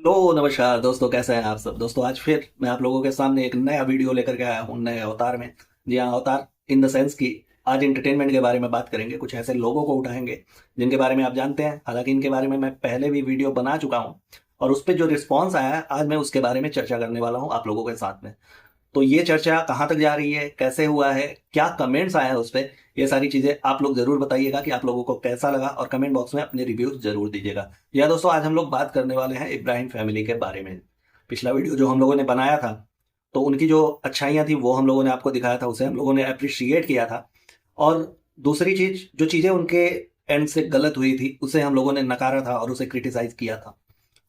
Hello नमस्कार दोस्तों, कैसे हैं आप सब दोस्तों। आज फिर मैं आप लोगों के सामने एक नया वीडियो लेकर के आया हूँ नए अवतार में। जी हाँ, अवतार इन द सेंस कि आज एंटरटेनमेंट के बारे में बात करेंगे। कुछ ऐसे लोगों को उठाएंगे जिनके बारे में आप जानते हैं, हालांकि इनके बारे में मैं पहले भी वीडियो बना चुका हूँ और उस पर जो रिस्पॉन्स आया है आज मैं उसके बारे में चर्चा करने वाला हूँ आप लोगों के साथ में। तो ये चर्चा कहाँ तक जा रही है, कैसे हुआ है, क्या कमेंट्स आए हैं उस पर, ये सारी चीजें आप लोग जरूर बताइएगा कि आप लोगों को कैसा लगा और कमेंट बॉक्स में अपने रिव्यूज जरूर दीजिएगा। या दोस्तों, आज हम लोग बात करने वाले हैं इब्राहिम फैमिली के बारे में। पिछला वीडियो जो हम लोगों ने बनाया था तो उनकी जो अच्छाइयाँ थी वो हम लोगों ने आपको दिखाया था, उसे हम लोगों ने अप्रिशिएट किया था। और दूसरी चीज, जो चीजें उनके एंड से गलत हुई थी उसे हम लोगों ने नकारा था और उसे क्रिटिसाइज किया था।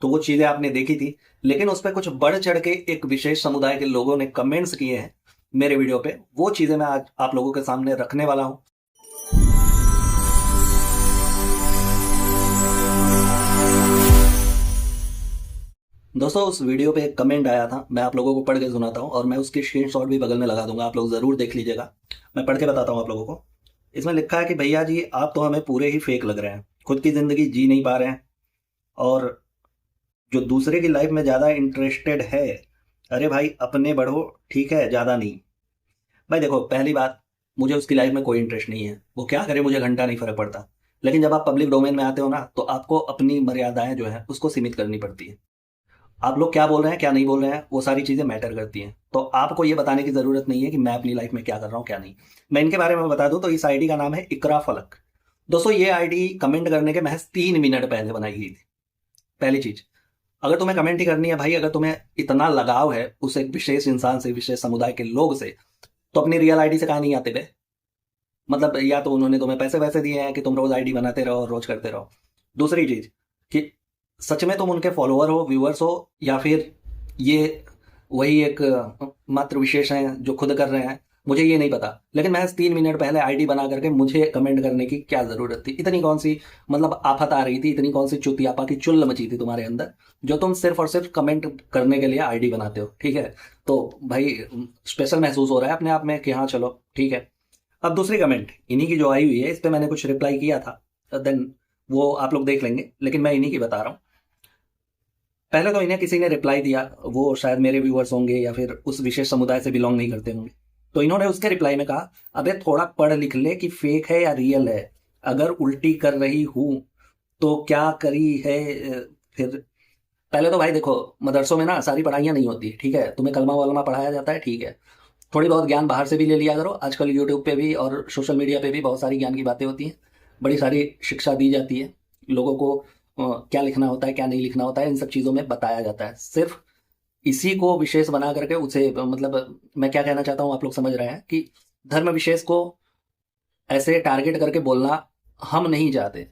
तो वो चीजें आपने देखी थी, लेकिन उस पर कुछ बढ़ चढ़ के एक विशेष समुदाय के लोगों ने कमेंट्स किए हैं मेरे वीडियो पे। वो चीजें मैं आज आप लोगों के सामने रखने वाला हूं। दोस्तों, उस वीडियो पे एक कमेंट आया था, मैं आप लोगों को पढ़ के सुनाता हूँ और मैं उसकी स्क्रीनशॉट भी बगल में लगा दूंगा, आप लोग जरूर देख लीजिएगा। मैं पढ़ के बताता हूँ आप लोगों को। इसमें लिखा है कि भैया जी, आप तो हमें पूरे ही फेक लग रहे हैं, खुद की जिंदगी जी नहीं पा रहे हैं और जो दूसरे की लाइफ में ज्यादा इंटरेस्टेड है। अरे भाई, अपने बढ़ो, ठीक है, ज्यादा नहीं। भाई देखो, पहली बात, मुझे उसकी लाइफ में कोई इंटरेस्ट नहीं है, वो क्या करे मुझे घंटा नहीं फर्क पड़ता। लेकिन जब आप पब्लिक डोमेन में आते हो ना, तो आपको अपनी मर्यादाएं जो है उसको सीमित करनी पड़ती है। आप लोग क्या बोल रहे हैं क्या नहीं बोल रहे हैं, वो सारी चीजें मैटर करती हैं। तो आपको ये बताने की जरूरत नहीं है कि मैं अपनी लाइफ में क्या कर रहा हूँ क्या नहीं। मैं इनके बारे में बता दूं तो इस आईडी का नाम है इकरा फलक। दोस्तों, ये आईडी कमेंट करने के महज 3 मिनट पहले बनाई गई थी। पहली चीज, अगर तुम्हें कमेंट ही करनी है भाई, अगर तुम्हें इतना लगाव है उस एक विशेष इंसान से, विशेष समुदाय के लोग से, तो अपनी रियल आईडी से कहा नहीं आते बे। मतलब या तो उन्होंने तुम्हें पैसे वैसे दिए हैं कि तुम रोज आईडी बनाते रहो और रोज करते रहो। दूसरी चीज कि सच में तुम उनके फॉलोअर हो, व्यूअर्स हो, या फिर ये वही एक मात्र विशेष हैं जो खुद कर रहे हैं, मुझे ये नहीं पता। लेकिन महज 3 मिनट पहले आईडी बना करके मुझे कमेंट करने की क्या जरूरत थी? इतनी कौन सी मतलब आफत आ रही थी, इतनी कौन सी चुतियापा की चुल्ल मची थी तुम्हारे अंदर, जो तुम सिर्फ और सिर्फ कमेंट करने के लिए आईडी बनाते हो? ठीक है, तो भाई स्पेशल महसूस हो रहा है अपने आप में कि हाँ चलो ठीक है। अब दूसरी कमेंट इन्हीं की जो आई हुई है, इस पे मैंने कुछ रिप्लाई किया था, देन वो आप लोग देख लेंगे, लेकिन मैं इन्हीं की बता रहा हूँ। पहले तो इन्हें किसी ने रिप्लाई दिया, वो शायद मेरे व्यूअर्स होंगे या फिर उस विशेष समुदाय से बिलोंग नहीं करते होंगे। तो इन्होंने उसके रिप्लाई में कहा, अबे थोड़ा पढ़ लिख ले कि फेक है या रियल है। अगर उल्टी कर रही हूं तो क्या करी है फिर। पहले तो भाई देखो, मदरसों में ना सारी पढ़ाइयाँ नहीं होती, ठीक है, तुम्हें कलमा वलमा पढ़ाया जाता है, ठीक है। थोड़ी बहुत ज्ञान बाहर से भी ले लिया करो, आजकल यूट्यूब पे भी और सोशल मीडिया पे भी बहुत सारी ज्ञान की बातें होती हैं। बड़ी सारी शिक्षा दी जाती है लोगों को, क्या लिखना होता है क्या नहीं लिखना होता है, इन सब चीज़ों में बताया जाता है। सिर्फ इसी को विशेष बना करके उसे मतलब मैं क्या कहना चाहता हूँ आप लोग समझ रहे हैं कि धर्म विशेष को ऐसे टारगेट करके बोलना हम नहीं चाहते।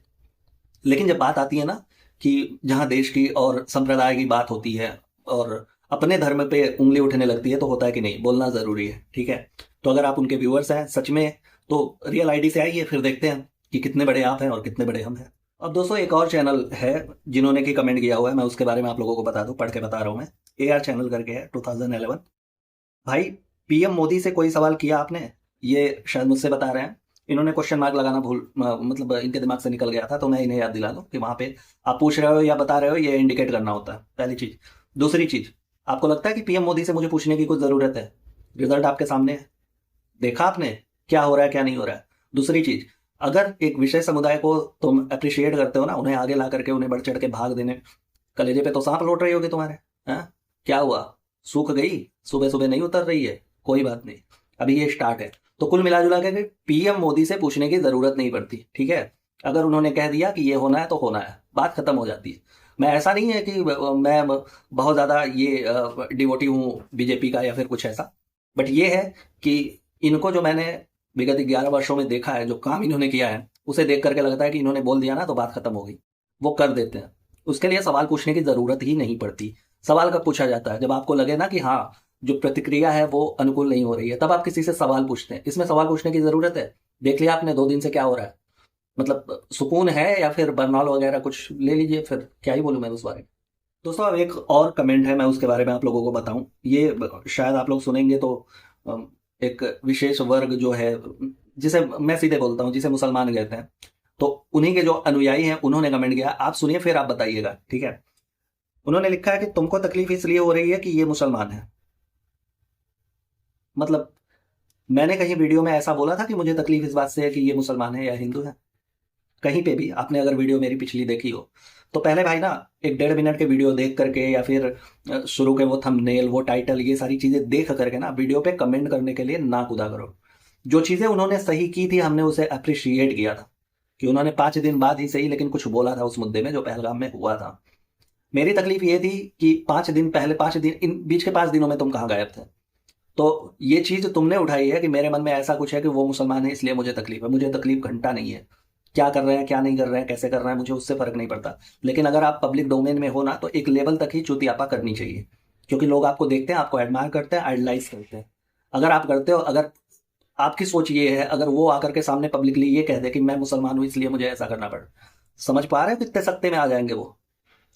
लेकिन जब बात आती है ना कि जहाँ देश की और संप्रदाय की बात होती है और अपने धर्म पे उंगली उठने लगती है, तो होता है कि नहीं, बोलना जरूरी है, ठीक है। तो अगर आप उनके व्यूअर्स हैं सच में, तो रियल आईडी से आइए, फिर देखते हैं कि कितने बड़े आप हैं और कितने बड़े हम हैं। अब दोस्तों, एक और चैनल है जिन्होंने की कमेंट किया हुआ है, मैं उसके बारे में आप लोगों को बता दूं, पढ़ के बता रहा हूँ मैं। AR चैनल करके है, 2011। भाई, पीएम मोदी से कोई सवाल किया आपने? ये शायद मुझसे बता रहे हैं। इन्होंने क्वेश्चन मार्क लगाना भूल मतलब इनके दिमाग से निकल गया था, तो मैं इन्हें याद दिला दूं कि वहां पे आप पूछ रहे हो या बता रहे हो, ये इंडिकेट करना होता है, पहली चीज। दूसरी चीज, आपको लगता है कि पीएम मोदी से मुझे पूछने की कुछ जरूरत है? रिजल्ट आपके सामने है, देखा आपने क्या हो रहा है क्या नहीं हो रहा है। दूसरी चीज, अगर एक विशेष समुदाय को तुम अप्रिशिएट करते हो ना, उन्हें आगे ला करके उन्हें बढ़ चढ़ के भाग देने, कलेजे पे तो सांप लौट रही होगी तुम्हारे। हाँ, क्या हुआ, सूख गई? सुबह सुबह नहीं उतर रही है, कोई बात नहीं, अभी ये स्टार्ट है। तो कुल मिला जुला के पीएम मोदी से पूछने की जरूरत नहीं पड़ती, ठीक है। अगर उन्होंने कह दिया कि ये होना है तो होना है, बात खत्म हो जाती है। मैं ऐसा नहीं है कि मैं बहुत ज्यादा ये डिवोटी हूँ बीजेपी का या फिर कुछ ऐसा, बट ये है कि इनको जो मैंने विगत 11 वर्षों में देखा है, जो काम इन्होंने किया है, उसे देख करके लगता है कि इन्होंने बोल दिया ना तो बात खत्म हो गई। वो कर देते हैं, उसके लिए सवाल पूछने की जरूरत ही नहीं पड़ती। सवाल कब पूछा जाता है? जब आपको लगे ना कि हाँ, जो प्रतिक्रिया है वो अनुकूल नहीं हो रही है, तब आप किसी से सवाल पूछते हैं। इसमें सवाल पूछने की जरूरत है? देख लिया आपने 2 दिन से क्या हो रहा है, मतलब सुकून है या फिर बर्नॉल वगैरह कुछ ले लीजिए, फिर क्या ही बोलूं मैं उस बारे में। दोस्तों, अब एक और कमेंट है, मैं उसके बारे में आप लोगों को बताऊं। ये शायद आप लोग सुनेंगे तो एक विशेष वर्ग जो है, जिसे मैं सीधे बोलता हूँ, जिसे मुसलमान कहते हैं, तो उन्हीं के जो अनुयायी हैं उन्होंने कमेंट किया। आप सुनिए फिर आप बताइएगा, ठीक है। उन्होंने लिखा है कि तुमको तकलीफ इसलिए हो रही है कि ये मुसलमान है। मतलब मैंने कहीं वीडियो में ऐसा बोला था कि मुझे तकलीफ इस बात से है कि ये मुसलमान है या हिंदू है? कहीं पे भी आपने अगर वीडियो मेरी पिछली देखी हो तो पहले भाई ना, एक 1.5 मिनट के वीडियो देख करके या फिर शुरू के वो थंबनेल, वो टाइटल, ये सारी चीजें देख करके ना वीडियो पे कमेंट करने के लिए ना कूदा करो। जो चीजें उन्होंने सही की थी हमने उसे अप्रिशिएट किया था, कि उन्होंने 5 दिन बाद ही सही लेकिन कुछ बोला था उस मुद्दे में जो पहलगाम में हुआ था। मेरी तकलीफ ये थी कि 5 दिन पहले, 5 दिन, इन बीच के 5 दिनों में तुम कहाँ गायब थे? तो ये चीज तुमने उठाई है कि मेरे मन में ऐसा कुछ है कि वो मुसलमान है इसलिए मुझे तकलीफ है। मुझे तकलीफ घंटा नहीं है, क्या कर रहे हैं क्या नहीं कर रहे हैं कैसे कर रहे हैं मुझे उससे फर्क नहीं पड़ता। लेकिन अगर आप पब्लिक डोमेन में हो ना तो एक लेवल तक ही चुतियापा करनी चाहिए, क्योंकि लोग आपको देखते हैं, आपको एडमायर करते हैं, आइडलाइज करते हैं। अगर आप करते हो, अगर आपकी सोच ये है, अगर वो आकर के सामने पब्लिकली ये कह दे कि मैं मुसलमान हूं इसलिए मुझे ऐसा करना पड़ा, समझ पा रहे हो कितने सख्ते में आ जाएंगे वो?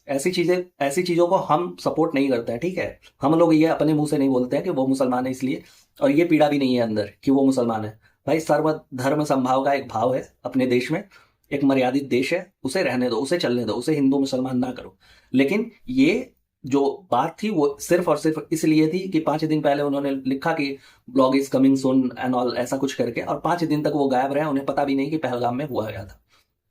ऐसी चीजें, ऐसी चीजों को हम सपोर्ट नहीं करते हैं, ठीक है? हम लोग ये अपने मुंह से नहीं बोलते हैं कि वो मुसलमान है इसलिए, और ये पीड़ा भी नहीं है अंदर कि वो मुसलमान है। भाई सर्व धर्म संभाव का एक भाव है अपने देश में, एक मर्यादित देश है, उसे रहने दो, उसे चलने दो, उसे हिंदू मुसलमान ना करो। लेकिन ये जो बात थी वो सिर्फ और सिर्फ इसलिए थी कि 5 दिन पहले उन्होंने लिखा कि blog is coming soon and all, ऐसा कुछ करके, और 5 दिन तक वो गायब रहे, उन्हें पता भी नहीं कि पहलगाम में हुआ गया था,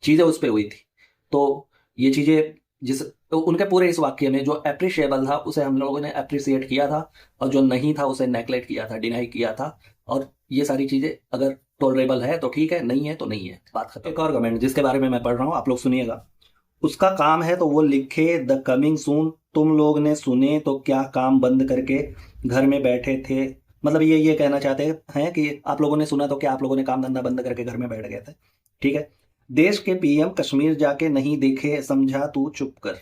चीजें उस पर हुई थी। तो ये चीजें जिस, तो उनके पूरे इस वाक्य में जो अप्रिशिएबल था उसे हम लोगों ने अप्रिशिएट किया था, और जो नहीं था उसे नेग्लेक्ट किया था, डिनाई किया था। और ये सारी चीजें अगर टॉलरेबल है तो ठीक है, नहीं है तो नहीं है, बात खत्म। एक और कमेंट जिसके बारे में मैं पढ़ रहा हूँ, आप लोग सुनिएगा। उसका काम है तो वो लिखे द कमिंग सून, तुम लोग ने सुने तो क्या काम बंद करके घर में बैठे थे? मतलब ये कहना चाहते हैं कि आप लोगों ने सुना तो क्या आप लोगों ने काम धंधा बंद करके घर में बैठ गए थे? ठीक है। देश के पीएम कश्मीर जाके नहीं देखे, समझा तू चुप कर।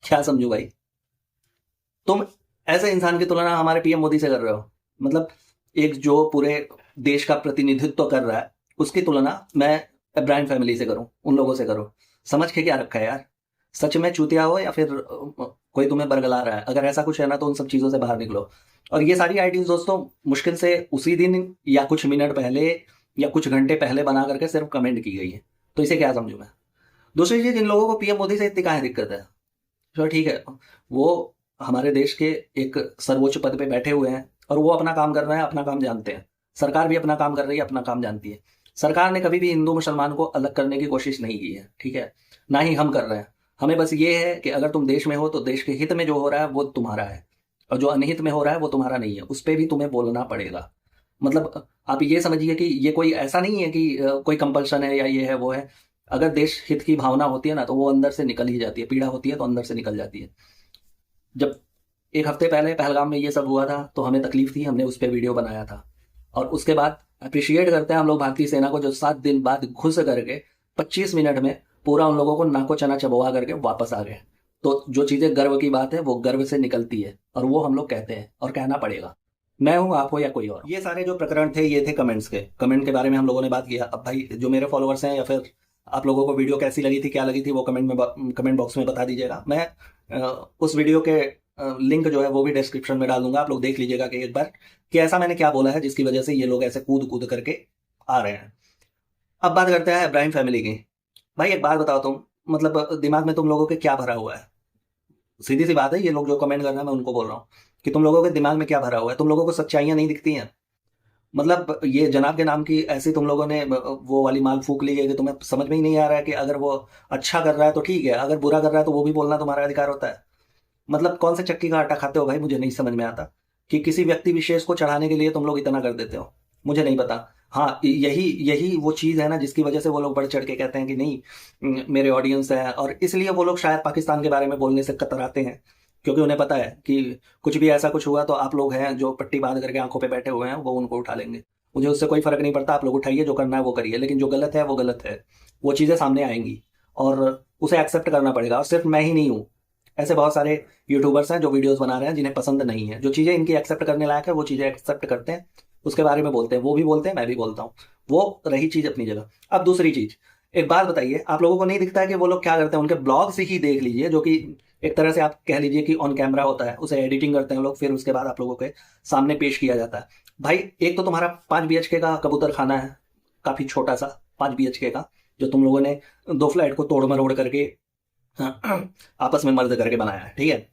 क्या समझू भाई? तुम ऐसे इंसान की तुलना हमारे पीएम मोदी से कर रहे हो? मतलब एक जो पूरे देश का प्रतिनिधित्व कर रहा है उसकी तुलना मैं इब्राहिम फैमिली से करूं, उन लोगों से करूं? समझ के क्या रखा है यार? सच में चूतिया हो या फिर कोई तुम्हें बरगला रहा है? अगर ऐसा कुछ है ना तो उन सब चीजों से बाहर निकलो। और ये सारी आईडीज दोस्तों मुश्किल से उसी दिन या कुछ मिनट पहले या कुछ घंटे पहले बना करके सिर्फ कमेंट की गई है, तो इसे क्या समझू मैं? दूसरी चीज, इन लोगों को पीएम मोदी से इतनी काहे दिक्कत है? चलो ठीक है, वो हमारे देश के एक सर्वोच्च पद पे बैठे हुए हैं और वो अपना काम कर रहे हैं, अपना काम जानते हैं। सरकार भी अपना काम कर रही है, अपना काम जानती है। सरकार ने कभी भी हिंदू मुसलमान को अलग करने की कोशिश नहीं की है, ठीक है? ना ही हम कर रहे हैं। हमें बस ये है कि अगर तुम देश में हो तो देश के हित में जो हो रहा है वो तुम्हारा है, और जो अनहित में हो रहा है वो तुम्हारा नहीं है, उस पर भी तुम्हें बोलना पड़ेगा। मतलब आप ये समझिए कि ये कोई ऐसा नहीं है कि कोई कंपल्शन है या ये है वो है। अगर देश हित की भावना होती है ना तो वो अंदर से निकल ही जाती है, पीड़ा होती है तो अंदर से निकल जाती है। जब एक हफ्ते पहले पहलगाम में ये सब हुआ था तो हमें तकलीफ थी, हमने उस पर वीडियो बनाया था। और उसके बाद अप्रिशिएट करते हैं हम लोग भारतीय सेना को जो 7 दिन बाद घुस करके 25 मिनट में पूरा उन लोगों को नाको चना चबवा करके वापस आ गए। तो जो चीजें गर्व की बात है वो गर्व से निकलती है, और वो हम लोग कहते हैं और कहना पड़ेगा। मैं हूं, आप हो या कोई और। ये सारे जो प्रकरण थे ये थे कमेंट्स के। कमेंट के बारे में हम लोगों ने बात किया। अब भाई जो मेरे फॉलोअर्स हैं या फिर आप लोगों को वीडियो कैसी लगी थी, क्या लगी थी, वो कमेंट बॉक्स में बता दीजिएगा। मैं उस वीडियो के लिंक जो है वो भी डिस्क्रिप्शन में डाल दूंगा, आप लोग देख लीजिएगा कि एक बार कि ऐसा मैंने क्या बोला है जिसकी वजह से ये लोग ऐसे कूद कूद करके आ रहे हैं। अब बात करते हैं इब्राहिम फैमिली की। भाई एक बात बताओ, तुम मतलब दिमाग में तुम लोगों के क्या भरा हुआ है? सीधी सी बात है, ये लोग जो कमेंट कर रहे हैं मैं उनको बोल रहा हूँ कि तुम लोगों के दिमाग में क्या भरा हुआ है? तुम लोगों को सच्चाइयां नहीं दिखती हैं? मतलब ये जनाब के नाम की ऐसी तुम लोगों ने वो वाली माल फूक ली है कि तुम्हें समझ में ही नहीं आ रहा है कि अगर वो अच्छा कर रहा है तो ठीक है, अगर बुरा कर रहा है तो वो भी बोलना तुम्हारा अधिकार होता है। मतलब कौन से चक्की का आटा खाते हो भाई? मुझे नहीं समझ में आता कि किसी व्यक्ति विशेष को चढ़ाने के लिए तुम लोग इतना कर देते हो। मुझे नहीं पता। हाँ, यही यही वो चीज है ना जिसकी वजह से वो लोग बढ़ चढ़ के कहते हैं कि नहीं मेरे ऑडियंस है, और इसलिए वो लोग शायद पाकिस्तान के बारे में बोलने से कतराते हैं, क्योंकि उन्हें पता है कि कुछ भी ऐसा कुछ हुआ तो आप लोग हैं जो पट्टी बांध करके आंखों पे बैठे हुए हैं, वो उनको उठा लेंगे। मुझे उससे कोई फर्क नहीं पड़ता, आप लोग उठाइए, जो करना है वो करिए, लेकिन जो गलत है वो गलत है। वो चीजें सामने आएंगी और उसे एक्सेप्ट करना पड़ेगा। और सिर्फ मैं ही नहीं हूँ, ऐसे बहुत सारे यूट्यूबर्स हैं जो वीडियोस बना रहे हैं जिन्हें पसंद नहीं है, जो चीजें इनकी एक्सेप्ट करने लायक है वो चीजें एक्सेप्ट करते हैं, उसके बारे में बोलते हैं। वो भी बोलते हैं, मैं भी बोलता हूँ। वो रही चीज अपनी जगह। अब दूसरी चीज, एक बात बताइए, आप लोगों को नहीं दिखता है कि वो लोग क्या करते हैं? उनके ब्लॉग से ही देख लीजिए, जो कि एक तरह से आप कह लीजिए कि ऑन कैमरा होता है, उसे एडिटिंग करते हैं लोग, फिर उसके बाद आप लोगों के सामने पेश किया जाता है। भाई एक तो तुम्हारा 5 BHK का कबूतर खाना है, काफी छोटा सा 5 BHK का, जो तुम लोगों ने 2 फ्लैट को तोड़ मरोड़ करके आपस में मर्ज करके बनाया है, ठीक है।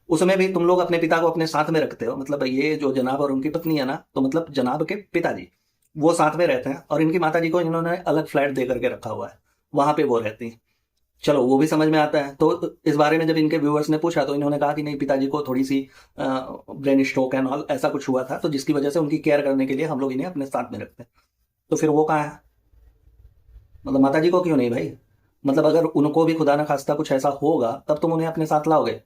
उसमें भी तुम लोग अपने पिता को अपने साथ में रखते हो, मतलब ये जो जनाब और उनकी पत्नी है ना, तो मतलब जनाब के पिताजी वो साथ में रहते हैं और इनकी माता जी को इन्होंने अलग फ्लैट दे करके रखा हुआ है, वहां पे वो रहती हैं। चलो वो भी समझ में आता है। तो इस बारे में जब इनके व्यूअर्स ने पूछा तो इन्होंने कहा कि नहीं, पिताजी को थोड़ी सी ब्रेन स्ट्रोक एंड ऑल ऐसा कुछ हुआ था, तो जिसकी वजह से उनकी केयर करने के लिए हम लोग इन्हें अपने साथ में रखते हैं। तो फिर वो कहाँ है? मतलब माता जी को क्यों नहीं भाई? मतलब अगर उनको भी खुदा ना खास्ता कुछ ऐसा होगा तब तुम उन्हें अपने साथ लाओगे।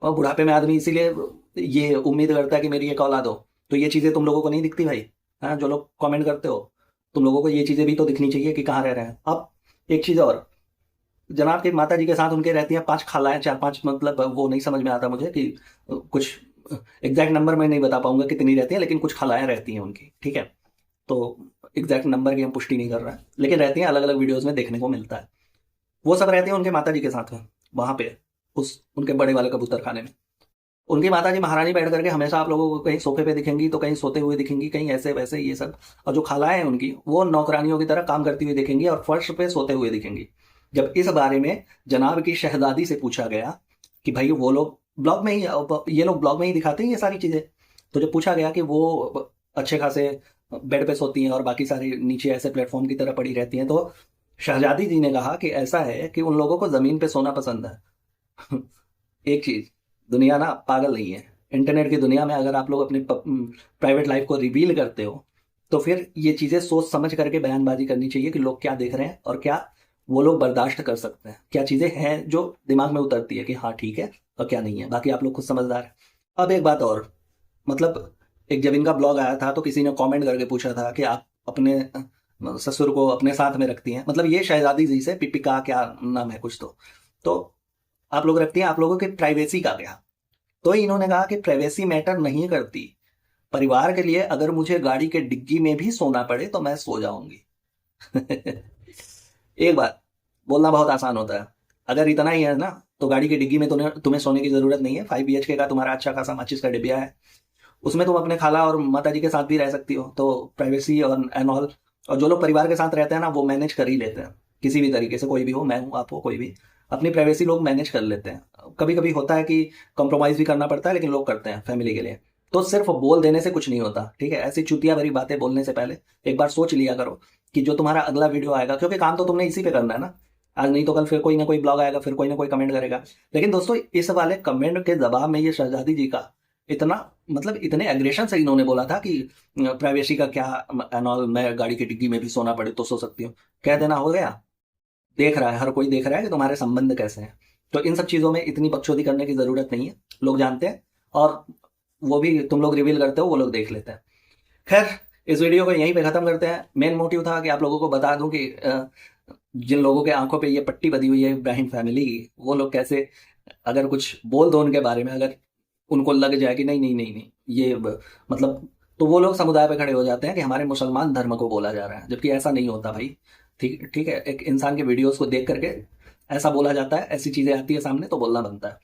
और बुढ़ापे में आदमी इसीलिए ये उम्मीद करता है कि मेरी एक औलाद हो। तो ये चीज़ें तुम लोगों को नहीं दिखती भाई? हाँ, जो लोग कमेंट करते हो, तुम लोगों को ये चीज़ें भी तो दिखनी चाहिए कि कहाँ रह रहे हैं। अब एक चीज़ और, जनाब के माता जी के साथ उनके रहती हैं 5 खालाएं, 4-5, मतलब वो नहीं समझ में आता मुझे कि कुछ एग्जैक्ट नंबर मैं नहीं बता पाऊंगा कितनी रहती हैं, लेकिन कुछ खालाएं रहती हैं उनकी, ठीक है। तो एग्जैक्ट नंबर की हम पुष्टि नहीं कर रहे हैं, लेकिन रहती हैं, अलग अलग वीडियोज में देखने को मिलता है। वो सब रहती हैं उनके माता जी के साथ में, वहां पे उस उनके बड़े वाले कबूतर खाने में। उनकी माता जी महारानी बैठ करके हमेशा आप लोगों को कहीं सोफे पे दिखेंगी, तो कहीं सोते हुए दिखेंगी, कहीं ऐसे वैसे ये सब। और जो खालाएं हैं उनकी, वो नौकरानियों की तरह काम करती हुई दिखेंगी और फर्श पे सोते हुए दिखेंगी। जब इस बारे में जनाब की शहजादी से पूछा गया कि भाई वो लोग ब्लॉग में ही, ये लोग ब्लॉग में ही दिखाते हैं ये सारी चीजें, तो जब पूछा गया कि वो अच्छे खासे बेड पे सोती हैं और बाकी सारी नीचे ऐसे प्लेटफॉर्म की तरह पड़ी रहती हैं, तो शहजादी जी ने कहा कि ऐसा है कि उन लोगों को जमीन पे सोना पसंद है। एक चीज, दुनिया ना पागल नहीं है। इंटरनेट की दुनिया में अगर आप लोग अपनी प्राइवेट लाइफ को रिवील करते हो, तो फिर ये चीजें सोच समझ करके बयानबाजी करनी चाहिए कि लोग क्या देख रहे हैं और क्या वो लोग बर्दाश्त कर सकते हैं, क्या चीजें हैं जो दिमाग में उतरती है कि हाँ ठीक है और क्या नहीं है। बाकी आप लोग खुद समझदार हैं। अब एक बात और, मतलब एक जब इनका ब्लॉग आया था तो किसी ने कमेंट करके पूछा था कि आप अपने ससुर को अपने साथ में रखती हैं, मतलब ये शहजादी जी से, पिपिका क्या नाम है कुछ, तो आप लोग रखती हैं, आप लोगों की प्राइवेसी का क्या? तो इन्होंने कहा कि प्राइवेसी मैटर नहीं करती, परिवार के लिए अगर मुझे गाड़ी के डिग्गी में भी सोना पड़े तो मैं सो जाऊंगी। एक बात, बोलना बहुत आसान होता है। अगर इतना ही है ना, तो गाड़ी की डिग्गी में तुम्हें सोने की जरूरत नहीं है। 5 BHK का तुम्हारा अच्छा खासा माचिस का डिबिया है, उसमें तुम अपने खाला और माता जी के साथ भी रह सकती हो। तो प्राइवेसी और एंड ऑल, और जो लोग परिवार के साथ रहते हैं ना, वो मैनेज कर ही लेते हैं किसी भी तरीके से, कोई भी हो, मैं हूँ, आप हो, कोई भी, अपनी प्राइवेसी लोग मैनेज कर लेते हैं। कभी कभी होता है कि कॉम्प्रोमाइज भी करना पड़ता है, लेकिन लोग करते हैं फैमिली के लिए। तो सिर्फ बोल देने से कुछ नहीं होता, ठीक है। ऐसी चुतिया भरी बातें बोलने से पहले एक बार सोच लिया करो कि जो तुम्हारा अगला वीडियो आएगा, क्योंकि काम तो तुमने इसी पे करना है ना, आज नहीं तो कल फिर कोई ना कोई ब्लॉग आएगा, फिर कोई ना कोई कमेंट करेगा। लेकिन दोस्तों, इस वाले कमेंट के जवाब में ये शहजादी जी का इतना, मतलब इतने एग्रेशन से इन्होंने बोला था कि प्राइवेसी का क्या एंड ऑल, मैं गाड़ी की डिग्गी में भी सोना पड़े तो सो सकती हूँ, कह देना हो गया। देख रहा है, हर कोई देख रहा है कि तुम्हारे संबंध कैसे हैं। तो इन सब चीजों में इतनी बकचोदी करने की जरूरत नहीं है, लोग जानते हैं। और वो भी तुम लोग रिवील करते हो, वो लोग देख लेते हैं। खैर, इस वीडियो को यहीं पे खत्म करते हैं। मेन मोटिव था कि आप लोगों को बता दूं कि जिन लोगों के आंखों पे ये पट्टी बधी हुई है इब्राहिम फैमिली की, वो लोग कैसे, अगर कुछ बोल दो उनके बारे में, अगर उनको लग जाए कि नहीं नहीं नहीं नहीं ये मतलब, तो वो लोग समुदाय पे खड़े हो जाते हैं कि हमारे मुसलमान धर्म को बोला जा रहा है, जबकि ऐसा नहीं होता भाई। ठीक ठीक है, एक इंसान के वीडियोस को देख करके ऐसा बोला जाता है, ऐसी चीजें आती है सामने तो बोलना बनता है।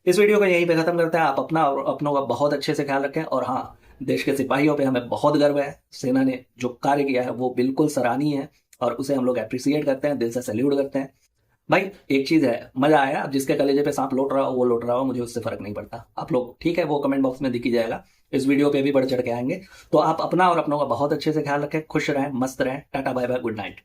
इस वीडियो को यहीं पे खत्म करते हैं। आप अपना और अपनों का बहुत अच्छे से ख्याल रखें। और हाँ, देश के सिपाहियों पे हमें बहुत गर्व है। सेना ने जो कार्य किया है वो बिल्कुल सराहनीय है और उसे हम लोग अप्रिसिएट करते हैं, दिल से सैल्यूट करते हैं। भाई एक चीज है, मजा आया। अब जिसके कलेजे पे सांप लौट रहा हो वो लौट रहा हो, मुझे उससे फर्क नहीं पड़ता। आप लोग ठीक है, वो कमेंट बॉक्स में दिख ही जाएगा। इस वीडियो पे भी बढ़ चढ़ के आएंगे। तो आप अपना और अपनों का बहुत अच्छे से ख्याल रखें, खुश रहें, मस्त रहें। Ta-ta bye bye, good night.